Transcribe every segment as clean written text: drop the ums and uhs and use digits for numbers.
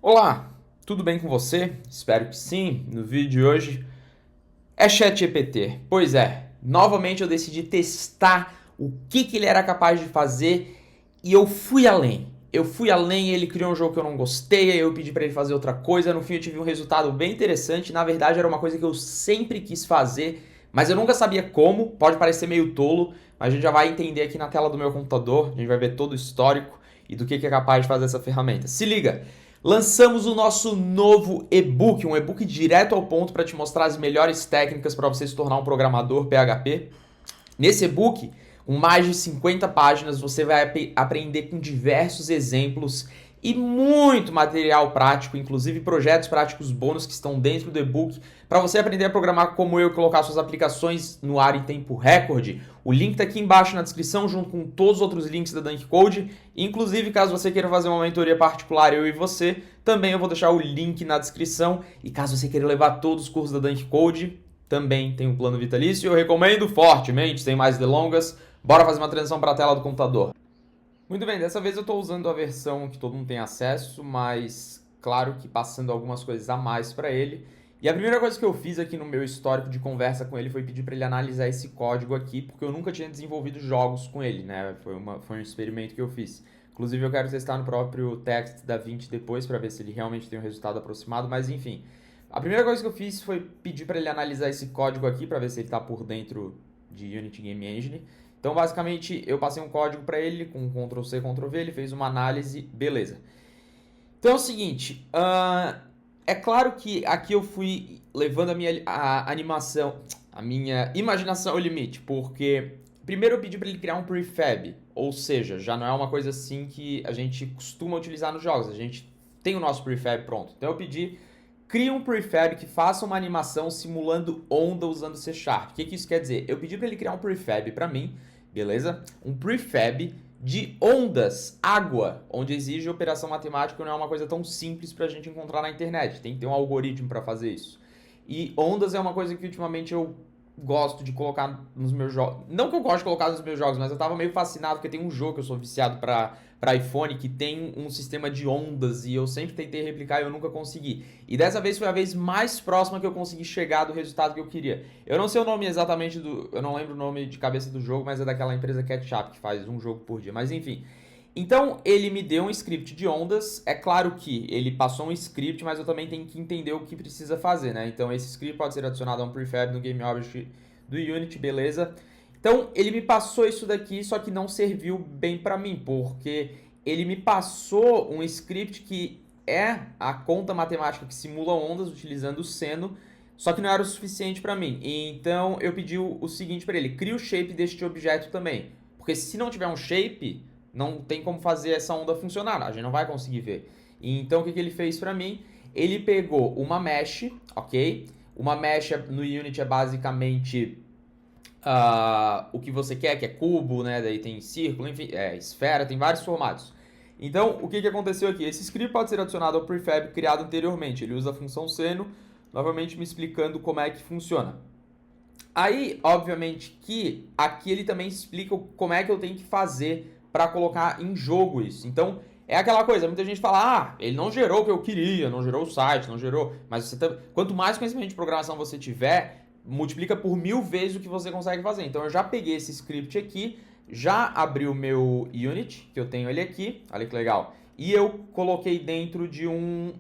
Olá, tudo bem com você? Espero que sim. No vídeo de hoje é ChatGPT. Pois é, novamente eu decidi testar o que ele era capaz de fazer e eu fui além. Ele criou um jogo que eu não gostei, aí eu pedi para ele fazer outra coisa, no fim eu tive um resultado bem interessante. Na verdade era uma coisa que eu sempre quis fazer, mas eu nunca sabia como. Pode parecer meio tolo, mas a gente já vai entender aqui na tela do meu computador, a gente vai ver todo o histórico e do que é capaz de fazer essa ferramenta. Se liga! Lançamos o nosso novo e-book, um e-book direto ao ponto para te mostrar as melhores técnicas para você se tornar um programador PHP. Nesse e-book, com mais de 50 páginas, você vai aprender com diversos exemplos e muito material prático, inclusive projetos práticos bônus que estão dentro do e-book, para você aprender a programar como eu e colocar suas aplicações no ar em tempo recorde. O link está aqui embaixo na descrição, junto com todos os outros links da Dunk Code. Inclusive, caso você queira fazer uma mentoria particular, eu e você, também eu vou deixar o link na descrição. E caso você queira levar todos os cursos da Dunk Code, também tem um plano vitalício. Eu recomendo fortemente, sem mais delongas. Bora fazer uma transição para a tela do computador. Muito bem, dessa vez eu estou usando a versão que todo mundo tem acesso, mas claro que passando algumas coisas a mais para ele. E a primeira coisa que eu fiz aqui no meu histórico de conversa com ele foi pedir para ele analisar esse código aqui, porque eu nunca tinha desenvolvido jogos com ele, né? Foi um experimento que eu fiz. Inclusive eu quero testar no próprio Text da 20 depois para ver se ele realmente tem um resultado aproximado, mas enfim. A primeira coisa que eu fiz foi pedir para ele analisar esse código aqui para ver se ele está por dentro de Unity Game Engine. Então, basicamente, eu passei um código para ele com Ctrl+C, Ctrl+V, ele fez uma análise, beleza. Então é o seguinte, é claro que aqui eu fui levando a minha imaginação ao limite, porque primeiro eu pedi para ele criar um prefab, ou seja, já não é uma coisa assim que a gente costuma utilizar nos jogos, a gente tem o nosso prefab pronto. Então eu pedi, cria um prefab que faça uma animação simulando onda usando C#. O que isso quer dizer? Eu pedi para ele criar um prefab para mim, beleza? Um prefab de ondas, água, onde exige operação matemática, não é uma coisa tão simples para a gente encontrar na internet. Tem que ter um algoritmo para fazer isso. E ondas é uma coisa que ultimamente eu gosto de colocar nos meus jogos. Não que eu gosto de colocar nos meus jogos, mas eu tava meio fascinado porque tem um jogo que eu sou viciado para iPhone que tem um sistema de ondas e eu sempre tentei replicar e eu nunca consegui. E dessa vez foi a vez mais próxima que eu consegui chegar do resultado que eu queria. Eu não sei o nome exatamente eu não lembro o nome de cabeça do jogo, mas é daquela empresa Ketchup que faz um jogo por dia. Mas enfim. Então ele me deu um script de ondas. É claro que ele passou um script, mas eu também tenho que entender o que precisa fazer, né? Então esse script pode ser adicionado a um prefab no GameObject do Unity, beleza? Então ele me passou isso daqui, só que não serviu bem para mim, porque ele me passou um script que é a conta matemática que simula ondas utilizando o seno, só que não era o suficiente para mim. Então eu pedi o seguinte para ele: cria o shape deste objeto também, porque se não tiver um shape não tem como fazer essa onda funcionar, a gente não vai conseguir ver. Então o que ele fez para mim? Ele pegou uma mesh, ok? Uma mesh no Unity é basicamente o que você quer, que é cubo, né? Daí tem círculo, enfim, esfera, tem vários formatos. Então, o que aconteceu aqui? Esse script pode ser adicionado ao prefab criado anteriormente. Ele usa a função seno, novamente me explicando como é que funciona. Aí, obviamente, que aqui ele também explica como é que eu tenho que fazer para colocar em jogo isso. Então, é aquela coisa, muita gente fala, ele não gerou o que eu queria, não gerou o site, não gerou... Mas quanto mais conhecimento de programação você tiver, multiplica por 1000 vezes o que você consegue fazer. Então, eu já peguei esse script aqui, já abri o meu Unity, que eu tenho ele aqui, olha que legal. E eu coloquei dentro de um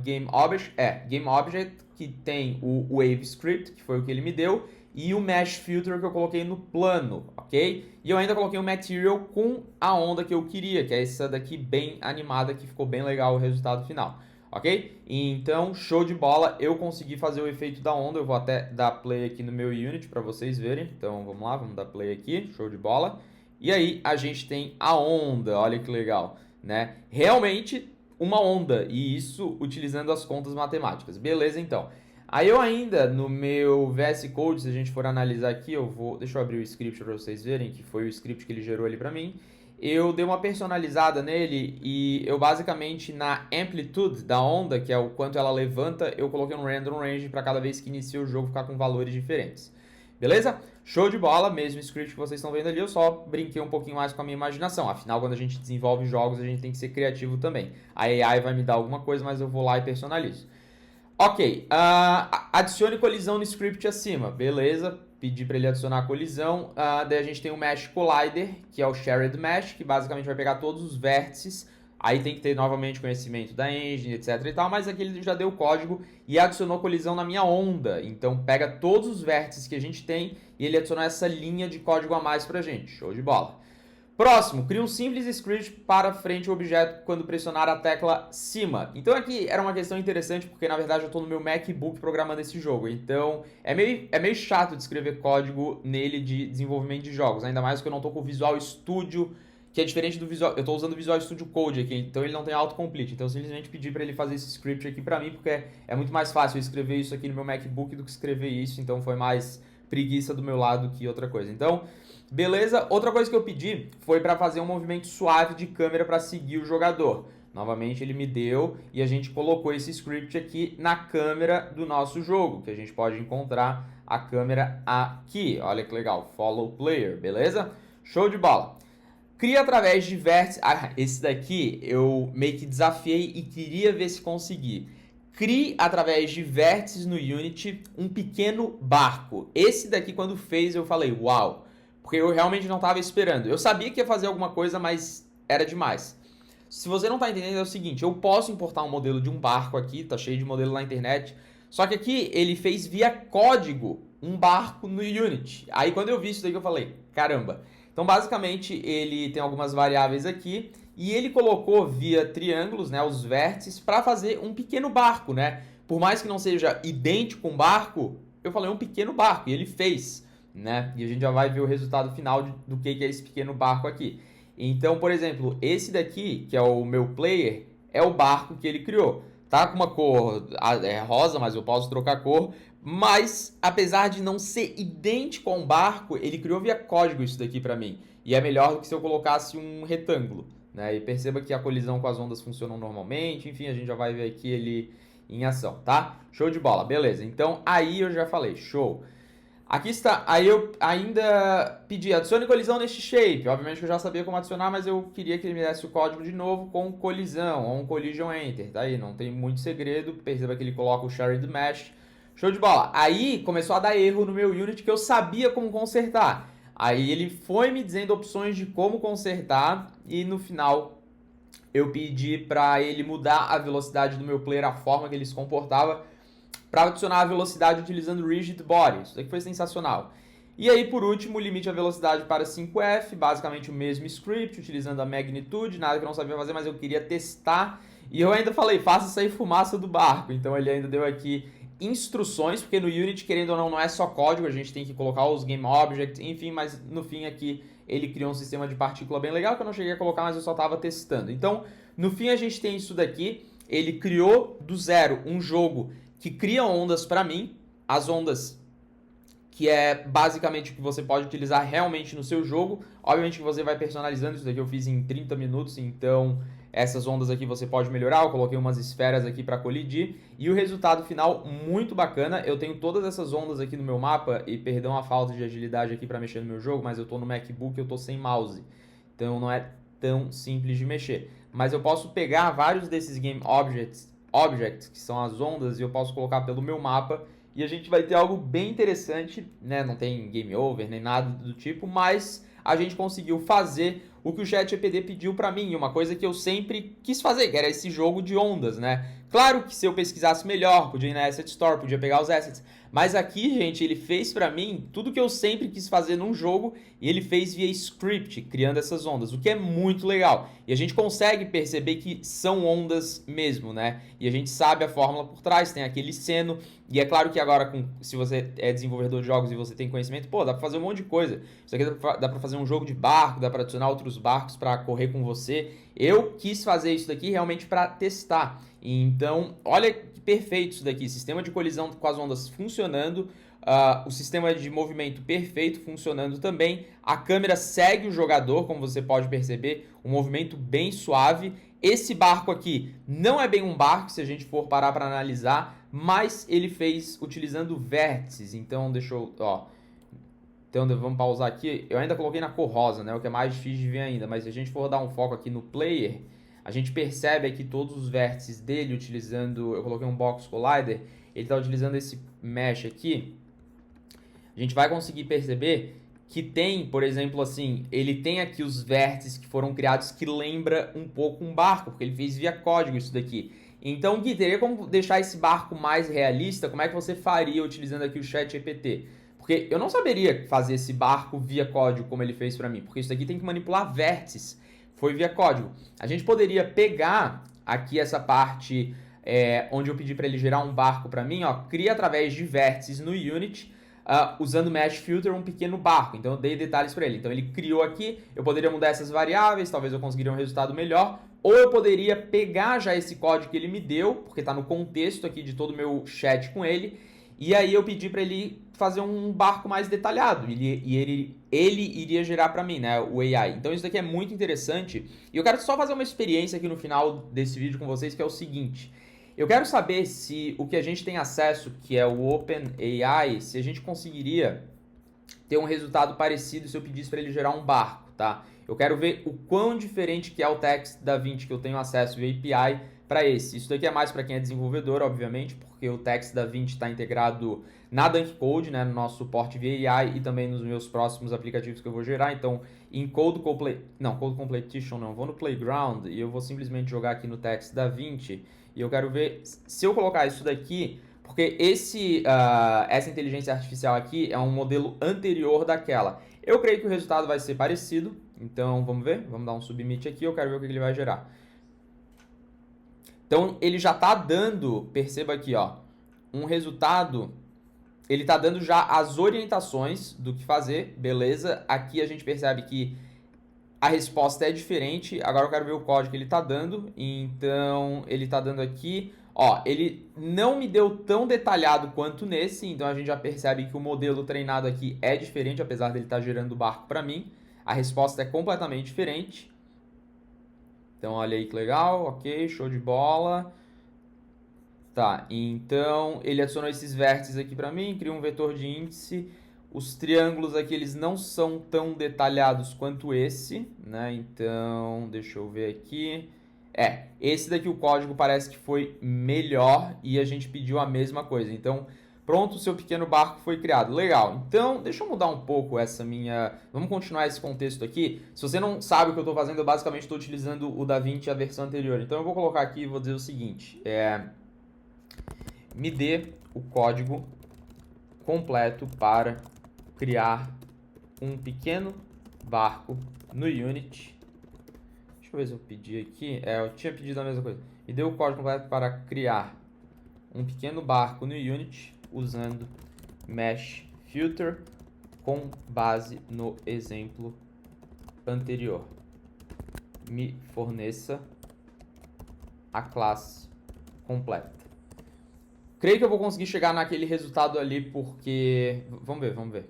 Game Object, que tem o Wave Script, que foi o que ele me deu, e o Mesh Filter que eu coloquei no plano, ok? E eu ainda coloquei o Material com a onda que eu queria, que é essa daqui bem animada, que ficou bem legal o resultado final, ok? Então, show de bola, eu consegui fazer o efeito da onda, eu vou até dar play aqui no meu Unity para vocês verem. Então, vamos lá, vamos dar play aqui, show de bola. E aí, a gente tem a onda, olha que legal, né? Realmente uma onda, e isso utilizando as contas matemáticas. Beleza, então. Aí eu ainda, no meu VS Code, se a gente for analisar aqui, deixa eu abrir o script para vocês verem, que foi o script que ele gerou ali para mim. Eu dei uma personalizada nele e eu basicamente na amplitude da onda, que é o quanto ela levanta, eu coloquei um random range para cada vez que inicia o jogo ficar com valores diferentes. Beleza? Show de bola, mesmo script que vocês estão vendo ali, eu só brinquei um pouquinho mais com a minha imaginação. Afinal, quando a gente desenvolve jogos, a gente tem que ser criativo também. A AI vai me dar alguma coisa, mas eu vou lá e personalizo. Ok, adicione colisão no script acima, beleza, pedi para ele adicionar a colisão, daí a gente tem o Mesh Collider, que é o Shared Mesh, que basicamente vai pegar todos os vértices, aí tem que ter novamente conhecimento da engine, etc e tal, mas aqui ele já deu o código e adicionou colisão na minha onda, então pega todos os vértices que a gente tem e ele adicionou essa linha de código a mais pra gente, show de bola. Próximo, cria um simples script para frente ao objeto quando pressionar a tecla cima. Então aqui era uma questão interessante porque na verdade eu estou no meu MacBook programando esse jogo. Então é meio chato de escrever código nele de desenvolvimento de jogos. Ainda mais que eu não estou com o Visual Studio, que é diferente do Visual... Eu estou usando o Visual Studio Code aqui, então ele não tem autocomplete. Então eu simplesmente pedi para ele fazer esse script aqui para mim porque é muito mais fácil eu escrever isso aqui no meu MacBook do que escrever isso. Então foi mais preguiça do meu lado que outra coisa. Então... beleza, outra coisa que eu pedi foi para fazer um movimento suave de câmera para seguir o jogador. Novamente ele me deu e a gente colocou esse script aqui na câmera do nosso jogo, que a gente pode encontrar a câmera aqui. Olha que legal, follow player, beleza? Show de bola. Cria através de vértices... esse daqui eu meio que desafiei e queria ver se consegui. Crie através de vértices no Unity um pequeno barco. Esse daqui quando fez eu falei, uau! Porque eu realmente não estava esperando. Eu sabia que ia fazer alguma coisa, mas era demais. Se você não está entendendo, é o seguinte. Eu posso importar um modelo de um barco aqui. Tá cheio de modelo na internet. Só que aqui ele fez via código um barco no Unity. Aí quando eu vi isso daí eu falei, caramba. Então basicamente ele tem algumas variáveis aqui. E ele colocou via triângulos, né, os vértices, para fazer um pequeno barco, né? Por mais que não seja idêntico a um barco, eu falei um pequeno barco. E ele fez... né? E a gente já vai ver o resultado final do que é esse pequeno barco aqui. Então, por exemplo, esse daqui, que é o meu player, é o barco que ele criou. Tá com uma cor rosa, mas eu posso trocar a cor. Mas, apesar de não ser idêntico a um barco, ele criou via código isso daqui pra mim. E é melhor do que se eu colocasse um retângulo, né? E perceba que a colisão com as ondas funcionam normalmente. Enfim, a gente já vai ver aqui ele em ação, tá? Show de bola, beleza. Então, aí eu já falei, show. Aqui está, aí eu ainda pedi adicione colisão neste shape. Obviamente que eu já sabia como adicionar, mas eu queria que ele me desse o código de novo com colisão, ou um collision enter. Tá aí, não tem muito segredo, perceba que ele coloca o shared mesh. Show de bola. Aí começou a dar erro no meu Unity que eu sabia como consertar. Aí ele foi me dizendo opções de como consertar e no final eu pedi para ele mudar a velocidade do meu player, a forma que ele se comportava, para adicionar a velocidade utilizando Rigid Body. Isso aqui foi sensacional. E aí, por último, limite a velocidade para 5F, basicamente o mesmo script, utilizando a magnitude, nada que eu não sabia fazer, mas eu queria testar. E eu ainda falei, faça sair fumaça do barco. Então ele ainda deu aqui instruções, porque no Unity, querendo ou não, não é só código, a gente tem que colocar os Game Objects, enfim, mas no fim aqui ele criou um sistema de partícula bem legal, que eu não cheguei a colocar, mas eu só estava testando. Então, no fim a gente tem isso daqui, ele criou do zero um jogo que cria ondas para mim, as ondas que é basicamente o que você pode utilizar realmente no seu jogo. Obviamente que você vai personalizando, isso daqui eu fiz em 30 minutos, então essas ondas aqui você pode melhorar. Eu coloquei umas esferas aqui para colidir e o resultado final muito bacana. Eu tenho todas essas ondas aqui no meu mapa e perdão a falta de agilidade aqui para mexer no meu jogo, mas eu estou no MacBook e eu estou sem mouse, então não é tão simples de mexer. Mas eu posso pegar vários desses Game Objects, que são as ondas, e eu posso colocar pelo meu mapa e a gente vai ter algo bem interessante, né? Não tem game over nem nada do tipo, mas a gente conseguiu fazer o que o ChatGPT pediu para mim, uma coisa que eu sempre quis fazer, que era esse jogo de ondas, né? Claro que se eu pesquisasse melhor, podia ir na Asset Store, podia pegar os assets, mas aqui, gente, ele fez para mim tudo que eu sempre quis fazer num jogo e ele fez via script, criando essas ondas, o que é muito legal. E a gente consegue perceber que são ondas mesmo, né? E a gente sabe a fórmula por trás, tem aquele seno, e é claro que agora, se você é desenvolvedor de jogos e você tem conhecimento, pô, dá pra fazer um monte de coisa. Isso aqui dá pra fazer um jogo de barco, dá pra adicionar outros barcos pra correr com você. Eu quis fazer isso daqui realmente pra testar. Então, olha que perfeito isso daqui, sistema de colisão com as ondas funcionando, o sistema de movimento perfeito funcionando também, a câmera segue o jogador, como você pode perceber, um movimento bem suave. Esse barco aqui não é bem um barco, se a gente for parar para analisar, mas ele fez utilizando vértices, então deixa eu, Então vamos pausar aqui. Eu ainda coloquei na cor rosa, né? O que é mais difícil de ver ainda. Mas se a gente for dar um foco aqui no player, a gente percebe aqui todos os vértices dele utilizando... Eu coloquei um box collider. Ele está utilizando esse mesh aqui. A gente vai conseguir perceber que tem, por exemplo, assim, ele tem aqui os vértices que foram criados que lembra um pouco um barco, porque ele fez via código isso daqui. Então, Gui, teria como deixar esse barco mais realista? Como é que você faria utilizando aqui o ChatGPT? Porque eu não saberia fazer esse barco via código como ele fez para mim, porque isso daqui tem que manipular vértices. Foi via código. A gente poderia pegar aqui essa parte onde eu pedi para ele gerar um barco para mim, ó, cria através de vértices no Unity, usando Mesh Filter um pequeno barco. Então eu dei detalhes para ele. Então ele criou aqui, eu poderia mudar essas variáveis, talvez eu conseguiria um resultado melhor, ou eu poderia pegar já esse código que ele me deu, porque está no contexto aqui de todo o meu chat com ele, e aí eu pedi para ele fazer um barco mais detalhado, ele iria gerar para mim, né, o AI. Então isso daqui é muito interessante, e eu quero só fazer uma experiência aqui no final desse vídeo com vocês, que é o seguinte: eu quero saber se o que a gente tem acesso, que é o OpenAI, se a gente conseguiria ter um resultado parecido se eu pedisse para ele gerar um barco, tá? Eu quero ver o quão diferente que é o Text DaVinci que eu tenho acesso via API para esse. Isso daqui é mais para quem é desenvolvedor, obviamente, porque o Text DaVinci está integrado na Dunk Code, né, no nosso suporte via AI e também nos meus próximos aplicativos que eu vou gerar. Então, em Code Completion não, vou no Playground e eu vou simplesmente jogar aqui no Text DaVinci e eu quero ver se eu colocar isso daqui, porque essa inteligência artificial aqui é um modelo anterior daquela. Eu creio que o resultado vai ser parecido, então vamos ver, vamos dar um submit aqui, eu quero ver o que ele vai gerar. Então ele já está dando, perceba aqui, ó, um resultado, ele está dando já as orientações do que fazer, beleza? Aqui a gente percebe que a resposta é diferente. Agora eu quero ver o código que ele está dando. Então ele está dando aqui, ó, ele não me deu tão detalhado quanto nesse, então a gente já percebe que o modelo treinado aqui é diferente, apesar dele estar gerando o barco para mim. A resposta é completamente diferente. Então olha aí que legal, ok, show de bola. Tá, então ele adicionou esses vértices aqui para mim, criou um vetor de índice. Os triângulos aqui, eles não são tão detalhados quanto esse, né? Então, deixa eu ver aqui. Esse daqui o código parece que foi melhor e a gente pediu a mesma coisa. Então, pronto, o seu pequeno barco foi criado. Legal. Então, deixa eu mudar um pouco essa minha... Vamos continuar esse contexto aqui. Se você não sabe o que eu estou fazendo, eu basicamente estou utilizando o DaVinci, a versão anterior. Então, eu vou colocar aqui e vou dizer o seguinte. Me dê o código completo para criar um pequeno barco no Unity. Deixa eu ver se eu pedi aqui. Eu tinha pedido a mesma coisa. Me deu o código completo para criar um pequeno barco no Unity usando Mesh Filter com base no exemplo anterior. Me forneça a classe completa. Creio que eu vou conseguir chegar naquele resultado ali porque... Vamos ver.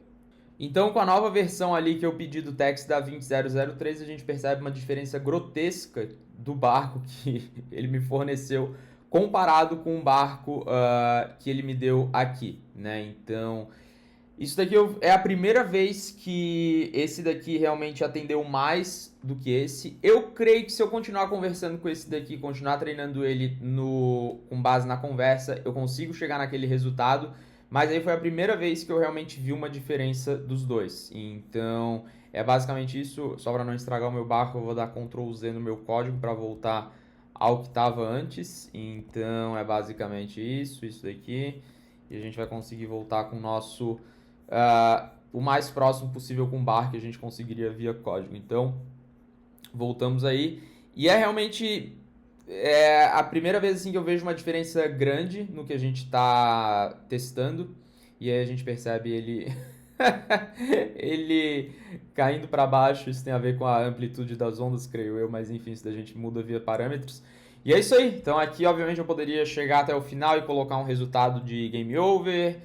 Então, com a nova versão ali que eu pedi do Text DaVinci 003, a gente percebe uma diferença grotesca do barco que ele me forneceu comparado com o barco que ele me deu aqui, né? Então, isso daqui é a primeira vez que esse daqui realmente atendeu mais do que esse. Eu creio que se eu continuar conversando com esse daqui, continuar treinando ele com base na conversa, eu consigo chegar naquele resultado. Mas aí foi a primeira vez que eu realmente vi uma diferença dos dois. Então, é basicamente isso. Só para não estragar o meu barco, eu vou dar Ctrl Z no meu código para voltar ao que estava antes. Então, é basicamente isso daqui. E a gente vai conseguir voltar com o nosso... o mais próximo possível com o barco que a gente conseguiria via código. Então, voltamos aí. E é realmente... a primeira vez assim, que eu vejo uma diferença grande no que a gente está testando. E aí a gente percebe ele ele caindo para baixo. Isso tem a ver com a amplitude das ondas, creio eu. Mas enfim, isso da gente muda via parâmetros. E é isso aí. Então aqui, obviamente, eu poderia chegar até o final e colocar um resultado de game over.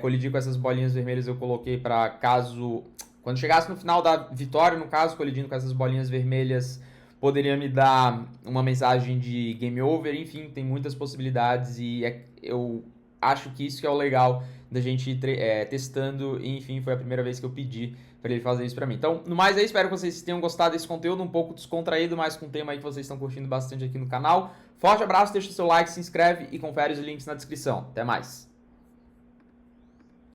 Colidir com essas bolinhas vermelhas eu coloquei para caso... Quando chegasse no final da vitória, no caso, colidindo com essas bolinhas vermelhas... Poderia me dar uma mensagem de game over, enfim, tem muitas possibilidades e eu acho que isso que é o legal da gente ir testando, e enfim, foi a primeira vez que eu pedi para ele fazer isso para mim. Então, no mais, espero que vocês tenham gostado desse conteúdo, um pouco descontraído, mas com um tema aí que vocês estão curtindo bastante aqui no canal. Forte abraço, deixa o seu like, se inscreve e confere os links na descrição. Até mais!